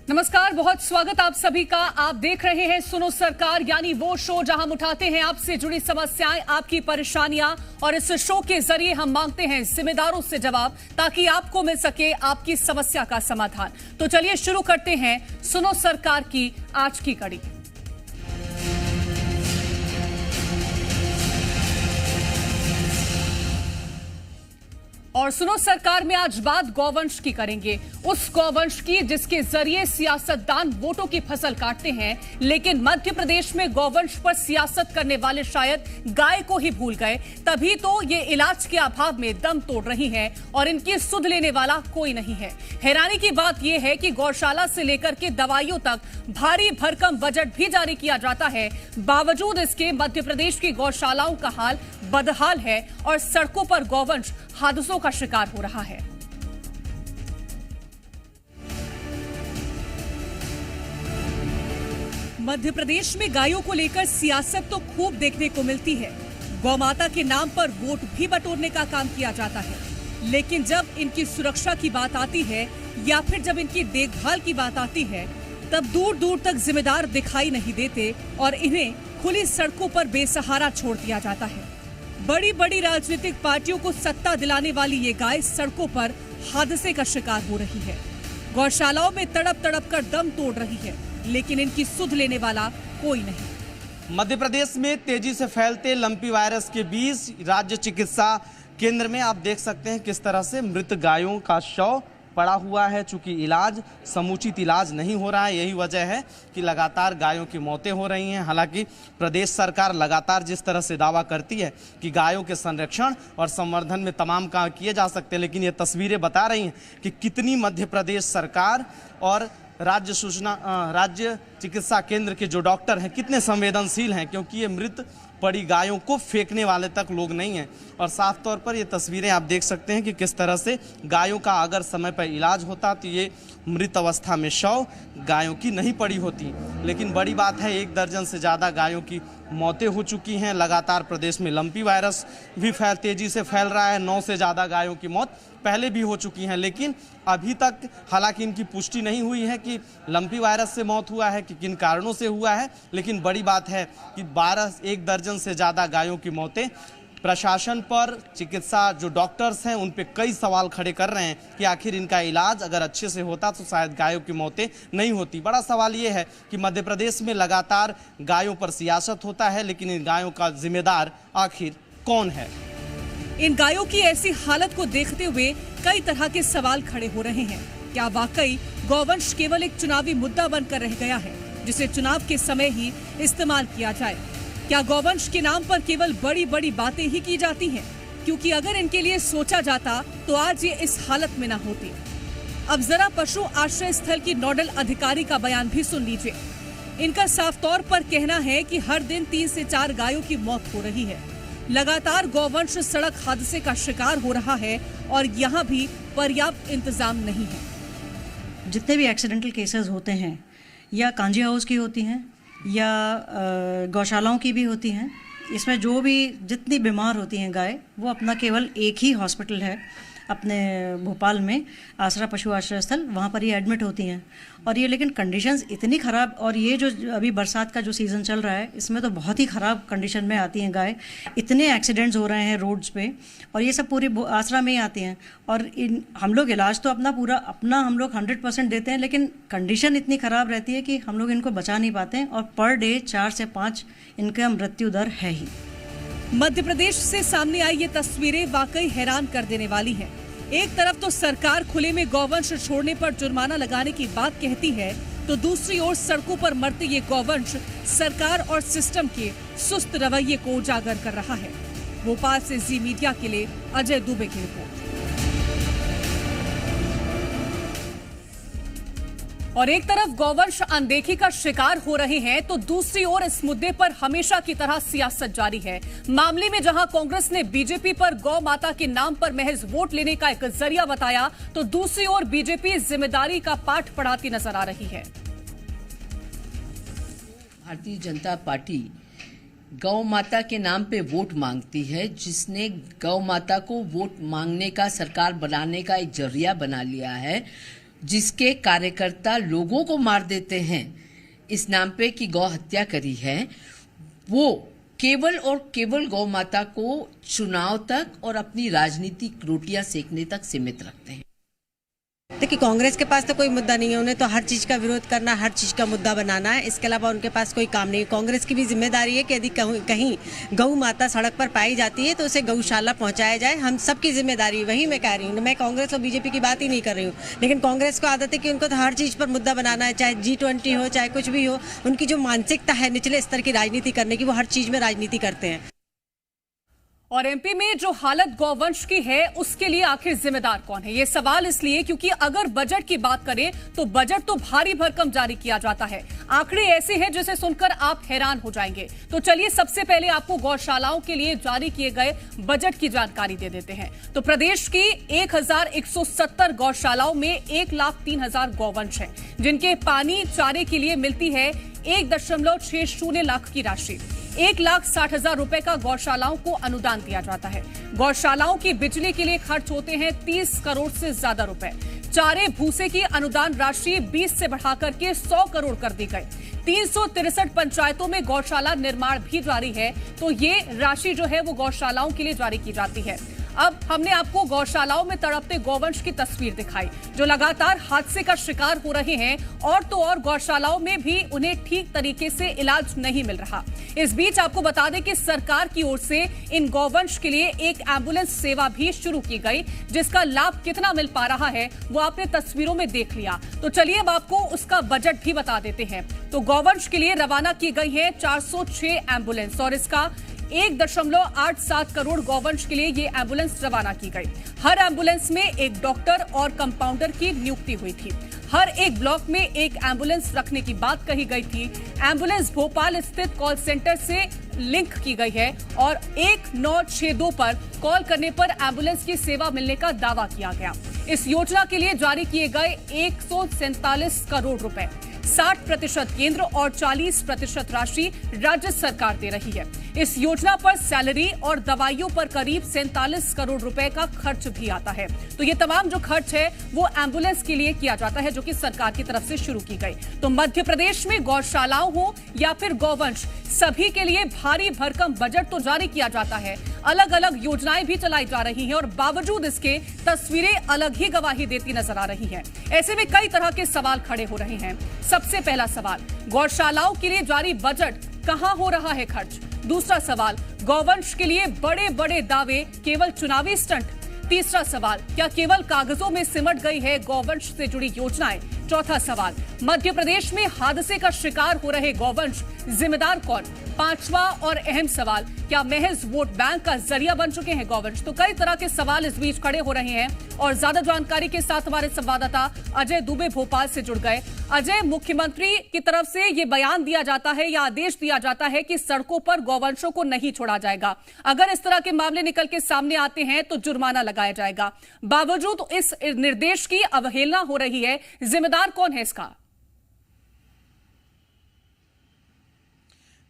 नमस्कार, बहुत स्वागत आप सभी का। आप देख रहे हैं सुनो सरकार, यानी वो शो जहां हम उठाते हैं आपसे जुड़ी समस्याएं, आपकी परेशानियां, और इस शो के जरिए हम मांगते हैं जिम्मेदारों से जवाब, ताकि आपको मिल सके आपकी समस्या का समाधान। तो चलिए शुरू करते हैं सुनो सरकार की आज की कड़ी। और सुनो सरकार में आज बात गौवंश की करेंगे, उस गौवंश की जिसके जरिए सियासतदान वोटों की फसल काटते हैं, लेकिन मध्य प्रदेश में गौवंश पर सियासत करने वाले शायद गाय को ही भूल गए, तभी तो ये इलाज के अभाव में दम तोड़ रही हैं और इनकी सुध लेने वाला कोई नहीं है। हैरानी की बात यह है कि गौशाला से लेकर के दवाइयों तक भारी भरकम बजट भी जारी किया जाता है, बावजूद इसके मध्य प्रदेश की गौशालाओं का हाल बदहाल है और सड़कों पर गौवंश हादसों का शिकार हो रहा है। मध्य प्रदेश में गायों को लेकर सियासत तो खूब देखने को मिलती है। गौमाता के नाम पर वोट भी बटोरने का काम किया जाता है, लेकिन जब इनकी सुरक्षा की बात आती है या फिर जब इनकी देखभाल की बात आती है, तब दूर दूर तक जिम्मेदार दिखाई नहीं देते और इन्हें खुली सड़कों पर बेसहारा छोड़ दिया जाता है। बड़ी बड़ी राजनीतिक पार्टियों को सत्ता दिलाने वाली ये गाय सड़कों पर हादसे का शिकार हो रही है, गौशालाओं में तड़प तड़प कर दम तोड़ रही है, लेकिन इनकी सुध लेने वाला कोई नहीं। मध्य प्रदेश में तेजी से फैलते लंपी वायरस के बीच राज्य चिकित्सा केंद्र में आप देख सकते हैं किस तरह से मृत गायों का शव पड़ा हुआ है। चूंकि समुचित इलाज नहीं हो रहा है, यही वजह है कि लगातार गायों की मौतें हो रही हैं। हालांकि प्रदेश सरकार लगातार जिस तरह से दावा करती है कि गायों के संरक्षण और संवर्धन में तमाम काम किए जा सकते हैं, लेकिन ये तस्वीरें बता रही हैं कि कितनी मध्य प्रदेश सरकार और राज्य चिकित्सा केंद्र के जो डॉक्टर हैं कितने संवेदनशील हैं, क्योंकि ये मृत पड़ी गायों को फेंकने वाले तक लोग नहीं हैं। और साफ तौर पर ये तस्वीरें आप देख सकते हैं कि किस तरह से गायों का अगर समय पर इलाज होता तो ये मृत अवस्था में शव गायों की नहीं पड़ी होती। लेकिन बड़ी बात है, 1 दर्जन से ज़्यादा गायों की मौतें हो चुकी हैं। लगातार प्रदेश में लंपी वायरस भी तेजी से फैल रहा है। 9 से ज़्यादा गायों की मौत पहले भी हो चुकी हैं, लेकिन अभी तक हालांकि इनकी पुष्टि नहीं हुई है कि लंपी वायरस से मौत हुआ है कि किन कारणों से हुआ है। लेकिन बड़ी बात है कि 1 दर्जन से ज़्यादा गायों की मौतें, प्रशासन पर, चिकित्सा जो डॉक्टर्स हैं उन पे कई सवाल खड़े कर रहे हैं कि आखिर इनका इलाज अगर अच्छे से होता तो शायद गायों की मौतें नहीं होती। बड़ा सवाल ये है कि मध्य प्रदेश में लगातार गायों पर सियासत होता है, लेकिन इन गायों का जिम्मेदार आखिर कौन है? इन गायों की ऐसी हालत को देखते हुए कई तरह के सवाल खड़े हो रहे हैं। क्या वाकई गौवंश केवल एक चुनावी मुद्दा बनकर रह गया है, जिसे चुनाव के समय ही इस्तेमाल किया जाए? क्या गौवंश के नाम पर केवल बड़ी बड़ी बातें ही की जाती हैं? क्योंकि अगर इनके लिए सोचा जाता तो आज ये इस हालत में न होती। अब जरा पशु आश्रय स्थल की नोडल अधिकारी का बयान भी सुन लीजिए। इनका साफ तौर पर कहना है कि हर दिन 3 से 4 गायों की मौत हो रही है। लगातार गौवंश सड़क हादसे का शिकार हो रहा है और यहाँ भी पर्याप्त इंतजाम नहीं है। जितने भी एक्सीडेंटल केसेस होते हैं, या कांजी हाउस की होती हैं या गौशालाओं की भी होती हैं, इसमें जो भी जितनी बीमार होती हैं गाय, वो अपना केवल एक ही हॉस्पिटल है अपने भोपाल में, आसरा पशु आश्रय स्थल, वहाँ पर ये एडमिट होती हैं। और ये लेकिन कंडीशंस इतनी ख़राब, और ये जो अभी बरसात का जो सीज़न चल रहा है इसमें तो बहुत ही ख़राब कंडीशन में आती हैं गाय। इतने एक्सीडेंट्स हो रहे हैं रोड्स पे, और ये सब पूरी आसरा में ही आती हैं। और हम लोग इलाज तो अपना हम लोग 100% देते हैं, लेकिन कंडीशन इतनी ख़राब रहती है कि हम लोग इनको बचा नहीं पाते हैं, और पर डे 4 से 5 इनका मृत्यु दर है ही। मध्य प्रदेश से सामने आई ये तस्वीरें वाकई हैरान कर देने वाली हैं। एक तरफ तो सरकार खुले में गौवंश छोड़ने पर जुर्माना लगाने की बात कहती है, तो दूसरी ओर सड़कों पर मरते ये गौवंश सरकार और सिस्टम के सुस्त रवैये को उजागर कर रहा है। भोपाल से जी मीडिया के लिए अजय दुबे की रिपोर्ट। और एक तरफ गौवंश अनदेखी का शिकार हो रहे हैं, तो दूसरी ओर इस मुद्दे पर हमेशा की तरह सियासत जारी है। मामले में जहां कांग्रेस ने बीजेपी पर गौ माता के नाम पर महज वोट लेने का एक जरिया बताया, तो दूसरी ओर बीजेपी जिम्मेदारी का पाठ पढ़ाती नजर आ रही है। भारतीय जनता पार्टी गौ माता के नाम पे वोट मांगती है, जिसने गौ माता को वोट मांगने का, सरकार बनाने का एक जरिया बना लिया है, जिसके कार्यकर्ता लोगों को मार देते हैं इस नाम पे कि गौ हत्या करी है, वो केवल और केवल गौ माता को चुनाव तक और अपनी राजनीतिक रोटियां सेकने तक सीमित रखते हैं। देखिए, कांग्रेस के पास तो कोई मुद्दा नहीं है, उन्हें तो हर चीज का विरोध करना, हर चीज का मुद्दा बनाना है। इसके अलावा उनके पास कोई काम नहीं है। कांग्रेस की भी जिम्मेदारी है कि यदि कहीं गौ माता सड़क पर पाई जाती है तो उसे गौशाला पहुंचाया जाए। हम सबकी जिम्मेदारी, वही मैं कह रही हूँ। मैं कांग्रेस और बीजेपी की बात ही नहीं कर रही हूँ, लेकिन कांग्रेस को आदत है कि उनको तो हर चीज पर मुद्दा बनाना है, चाहे G20 हो, चाहे कुछ भी हो। उनकी जो मानसिकता है निचले स्तर की राजनीति करने की, वो हर चीज में राजनीति करते हैं। और एमपी में जो हालत गौवंश की है उसके लिए आखिर जिम्मेदार कौन है, ये सवाल इसलिए क्योंकि अगर बजट की बात करें तो बजट तो भारी भरकम जारी किया जाता है। आंकड़े ऐसे हैं जिसे सुनकर आप हैरान हो जाएंगे। तो चलिए सबसे पहले आपको गौशालाओं के लिए जारी किए गए बजट की जानकारी दे देते हैं। तो प्रदेश की 1170 गौशालाओं में 1,03,000 गौवंश हैं, जिनके पानी चारे के लिए मिलती है 1.60 लाख की राशि। 1,60,000 रुपए का गौशालाओं को अनुदान दिया जाता है। गौशालाओं की बिजली के लिए खर्च होते हैं 30 करोड़ से ज्यादा रुपए। चारे भूसे की अनुदान राशि 20 से बढ़ाकर के 100 करोड़ कर दी गई। 363 पंचायतों में गौशाला निर्माण भी जारी है, तो ये राशि जो है वो गौशालाओं के लिए जारी की जाती है। अब हमने आपको गौशालाओं में तड़पते गौवंश की तस्वीर दिखाई, जो लगातार हादसे का शिकार हो रहे हैं, और तो और गौशालाओं में भी उन्हें ठीक तरीके से इलाज नहीं मिल रहा। इस बीच आपको बता दें कि सरकार की ओर से इन गौवंश के लिए एक एम्बुलेंस सेवा भी शुरू की गई, जिसका लाभ कितना मिल पा रहा है वो आपने तस्वीरों में देख लिया। तो चलिए अब आपको उसका बजट भी बता देते हैं। तो गौवंश के लिए रवाना की गई है 406 एम्बुलेंस, और इसका 1.87 करोड़ गौवंश के लिए ये एम्बुलेंस रवाना की गई। हर एम्बुलेंस में एक डॉक्टर और कंपाउंडर की नियुक्ति हुई थी। हर एक ब्लॉक में एक एम्बुलेंस रखने की बात कही गई थी। एम्बुलेंस भोपाल स्थित कॉल सेंटर से लिंक की गई है और 1962 पर कॉल करने पर एम्बुलेंस की सेवा मिलने का दावा किया गया। इस योजना के लिए जारी किए गए 147 करोड़ रुपए, 60% केंद्र और 40% राशि राज्य सरकार दे रही है। इस योजना पर सैलरी और दवाइयों पर करीब 47 करोड़ रुपए का खर्च भी आता है। तो ये तमाम जो खर्च है वो एम्बुलेंस के लिए किया जाता है, जो कि सरकार की तरफ से शुरू की गई। तो मध्य प्रदेश में गौशालाओं हो या फिर गौवंश, सभी के लिए भारी भरकम बजट तो जारी किया जाता है, अलग अलग योजनाएं भी चलाई जा रही हैं, और बावजूद इसके तस्वीरें अलग ही गवाही देती नजर आ रही हैं। ऐसे में कई तरह के सवाल खड़े हो रहे हैं। सबसे पहला सवाल, गौशालाओं के लिए जारी बजट, कहां हो रहा है खर्च? दूसरा सवाल, गौवंश के लिए बड़े बड़े दावे केवल चुनावी स्टंट? तीसरा सवाल, क्या केवल कागजों में सिमट गई है गौवंश से जुड़ी योजनाएं? चौथा सवाल, मध्य प्रदेश में हादसे का शिकार हो रहे गौवंश, जिम्मेदार कौन? पांचवा और अहम सवाल, क्या महज वोट बैंक का जरिया बन चुके हैं गौवंश? तो कई तरह के सवाल इस बीच खड़े हो रहे हैं, और ज्यादा जानकारी के साथ हमारे संवाददाता अजय दुबे भोपाल से जुड़ गए। अजय, मुख्यमंत्री की तरफ से ये बयान दिया जाता है या आदेश दिया जाता है कि सड़कों पर गौवंशों को नहीं छोड़ा जाएगा, अगर इस तरह के मामले निकल के सामने आते हैं तो जुर्माना लगाया जाएगा। बावजूद इस निर्देश की अवहेलना हो रही है, जिम्मेदार कौन है इसका?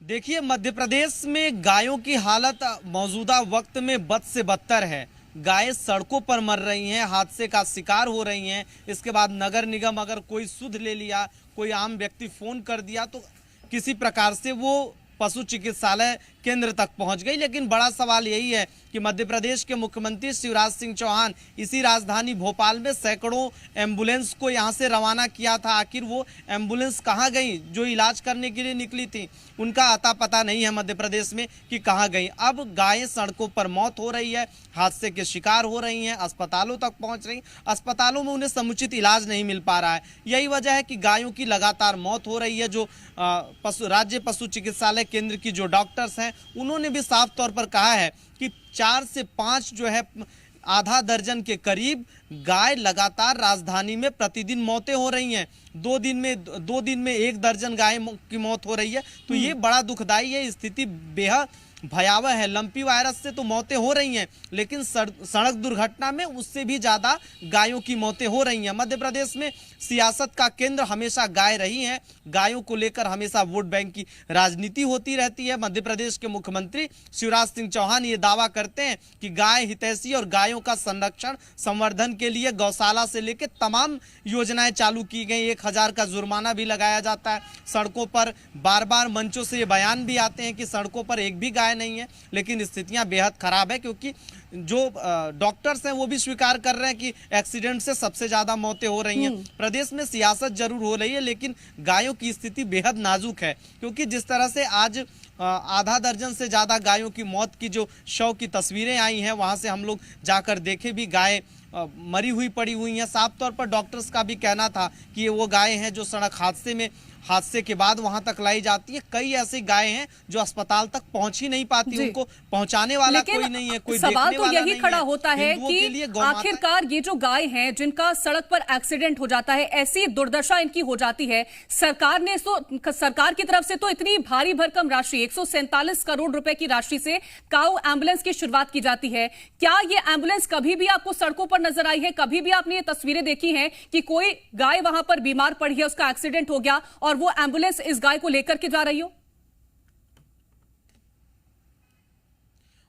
देखिए, मध्य प्रदेश में गायों की हालत मौजूदा वक्त में बद से बदतर है। गायें सड़कों पर मर रही हैं, हादसे का शिकार हो रही हैं। इसके बाद नगर निगम अगर कोई सुध ले लिया, कोई आम व्यक्ति फोन कर दिया तो किसी प्रकार से वो पशु चिकित्सालय केंद्र तक पहुंच गई। लेकिन बड़ा सवाल यही है कि मध्य प्रदेश के मुख्यमंत्री शिवराज सिंह चौहान इसी राजधानी भोपाल में सैकड़ों एम्बुलेंस को यहां से रवाना किया था। आखिर वो एम्बुलेंस कहां गई जो इलाज करने के लिए निकली थी? उनका अता पता नहीं है मध्य प्रदेश में कि कहां गई। अब गायें सड़कों पर मौत हो रही है, हादसे के शिकार हो रही हैं, अस्पतालों तक पहुंच रही, अस्पतालों में उन्हें समुचित इलाज नहीं मिल पा रहा है। यही वजह है कि गायों की लगातार मौत हो रही है। जो राज्य पशु चिकित्सालय केंद्र की जो डॉक्टर्स हैं, उन्होंने भी साफ तौर पर कहा है कि 4 से 5 जो है आधा दर्जन के करीब गाय लगातार राजधानी में प्रतिदिन मौतें हो रही हैं। 2 दिन में 1 दर्जन गाय की मौत हो रही है। तो ये बड़ा दुखदाई है, स्थिति बेहद भयावह है। लंपी वायरस से तो मौतें हो रही हैं, लेकिन सड़क दुर्घटना में उससे भी ज़्यादा गायों की मौतें हो रही हैं। मध्य प्रदेश में सियासत का केंद्र हमेशा गाय रही है। गायों को लेकर हमेशा वोट बैंक की राजनीति होती रहती है। मध्य प्रदेश के मुख्यमंत्री शिवराज सिंह चौहान ये दावा करते हैं कि गाय हितैषी और गायों का संरक्षण संवर्धन के लिए गौशाला से लेकर तमाम योजनाएं चालू की गई। 1000 का जुर्माना भी लगाया जाता है। सड़कों पर बार बार मंचों से ये बयान भी आते हैं कि सड़कों पर एक भी गाय नहीं है, लेकिन स्थितियां बेहद खराब है, क्योंकि जो डॉक्टर्स हैं वो भी स्वीकार कर रहे हैं कि एक्सीडेंट से सबसे ज्यादा मौतें हो रही हैं। प्रदेश में सियासत जरूर हो रही है, लेकिन गायों की स्थिति बेहद नाजुक है, क्योंकि जिस तरह से आज आधा दर्जन से ज्यादा गायों की मौत की जो शव की तस्वीरें आई हैं, वहां से हम लोग जाकर देखे भी गाय मरी हुई पड़ी हुई हैं। साफ तौर पर डॉक्टर्स का भी कहना था कि ये वो गाय हैं जो सड़क हादसे के बाद वहां तक लाई जाती है। कई ऐसी गायें हैं जो अस्पताल तक पहुंच ही नहीं पाती, उनको पहुंचाने वाला कोई नहीं है, कोई सवाल देखने तो वाला यही नहीं खड़ा है। होता है कि आखिरकार ये जो गाय हैं जिनका सड़क पर एक्सीडेंट हो जाता है, ऐसी दुर्दशा इनकी हो जाती है, सरकार की तरफ से तो इतनी भारी भरकम राशि 147 करोड़ रुपए की राशि से काऊ एम्बुलेंस की शुरुआत की जाती है। क्या ये एम्बुलेंस कभी भी आपको सड़कों पर नजर आई है? कभी भी आपने ये तस्वीरें देखी हैं कि कोई गाय वहां पर बीमार पड़ी है, उसका एक्सीडेंट हो गया और वो एम्बुलेंस इस गाय को लेकर के जा रही हो?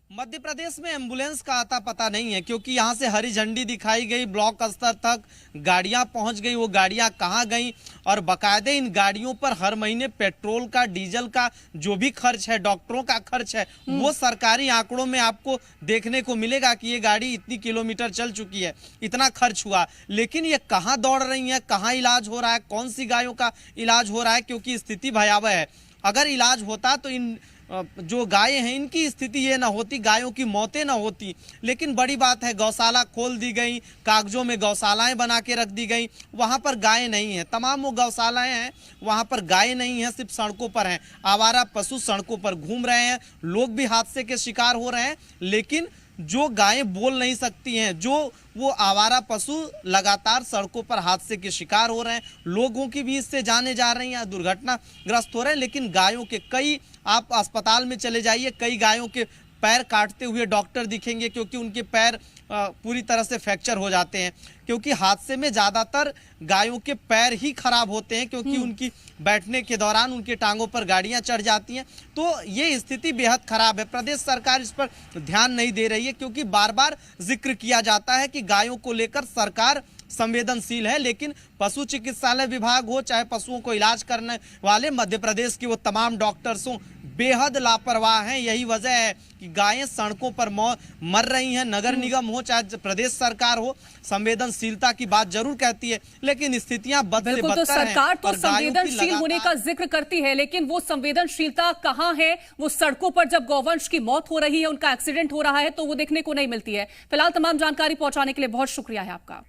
मध्य प्रदेश में एम्बुलेंस का आता पता नहीं है, क्योंकि यहां से हरी झंडी दिखाई गई, ब्लॉक स्तर तक गाड़ियां पहुंच गई, वो गाड़ियां कहां गई, और बाकायदे इन गाड़ियों पर हर महीने पेट्रोल का, डीजल का जो भी खर्च है, डॉक्टरों का खर्च है, वो सरकारी आंकड़ों में आपको देखने को मिलेगा कि ये गाड़ी इतनी किलोमीटर चल चुकी है, इतना खर्च हुआ। लेकिन ये कहां दौड़ रही है, कहां इलाज हो रहा है, कौन सी गायों का इलाज हो रहा है, क्योंकि स्थिति भयावह है। अगर इलाज होता तो इन जो गायें हैं इनकी स्थिति ये ना होती, गायों की मौतें ना होती। लेकिन बड़ी बात है, गौशाला खोल दी गई, कागजों में गौशालाएं बना के रख दी गई, वहां पर गायें नहीं हैं। तमाम वो गौशालाएं हैं, वहां पर गायें नहीं हैं, सिर्फ सड़कों पर हैं। आवारा पशु सड़कों पर घूम रहे हैं, लोग भी हादसे के शिकार हो रहे हैं। लेकिन जो गायें बोल नहीं सकती हैं, जो वो आवारा पशु लगातार सड़कों पर हादसे के शिकार हो रहे हैं, लोगों की भी इससे जाने जा रही हैं, दुर्घटनाग्रस्त हो रहे हैं। लेकिन गायों के कई, आप अस्पताल में चले जाइए, कई गायों के पैर काटते हुए डॉक्टर दिखेंगे, क्योंकि उनके पैर पूरी तरह से फ्रैक्चर हो जाते हैं, क्योंकि हादसे में ज़्यादातर गायों के पैर ही खराब होते हैं, क्योंकि उनकी बैठने के दौरान उनके टांगों पर गाड़ियां चढ़ जाती हैं। तो ये स्थिति बेहद खराब है। प्रदेश सरकार इस पर ध्यान नहीं दे रही है, क्योंकि बार बार जिक्र किया जाता है कि गायों को लेकर सरकार संवेदनशील है, लेकिन पशु चिकित्सालय विभाग हो, चाहे पशुओं को इलाज करने वाले मध्य प्रदेश के वो तमाम डॉक्टर्स हों, बेहद लापरवाह हैं। यही वजह है कि गायें सड़कों पर मर रही हैं। नगर निगम हो, चाहे प्रदेश सरकार हो, संवेदनशीलता की बात जरूर कहती है, लेकिन स्थितियां बद से बदतर हैं। सरकार तो संवेदनशील होने का जिक्र करती है, लेकिन वो संवेदनशीलता कहां है? वो सड़कों पर जब गौवंश की मौत हो रही है, उनका एक्सीडेंट हो रहा है, तो वो देखने को नहीं मिलती है। फिलहाल तमाम जानकारी पहुंचाने के लिए बहुत शुक्रिया है आपका।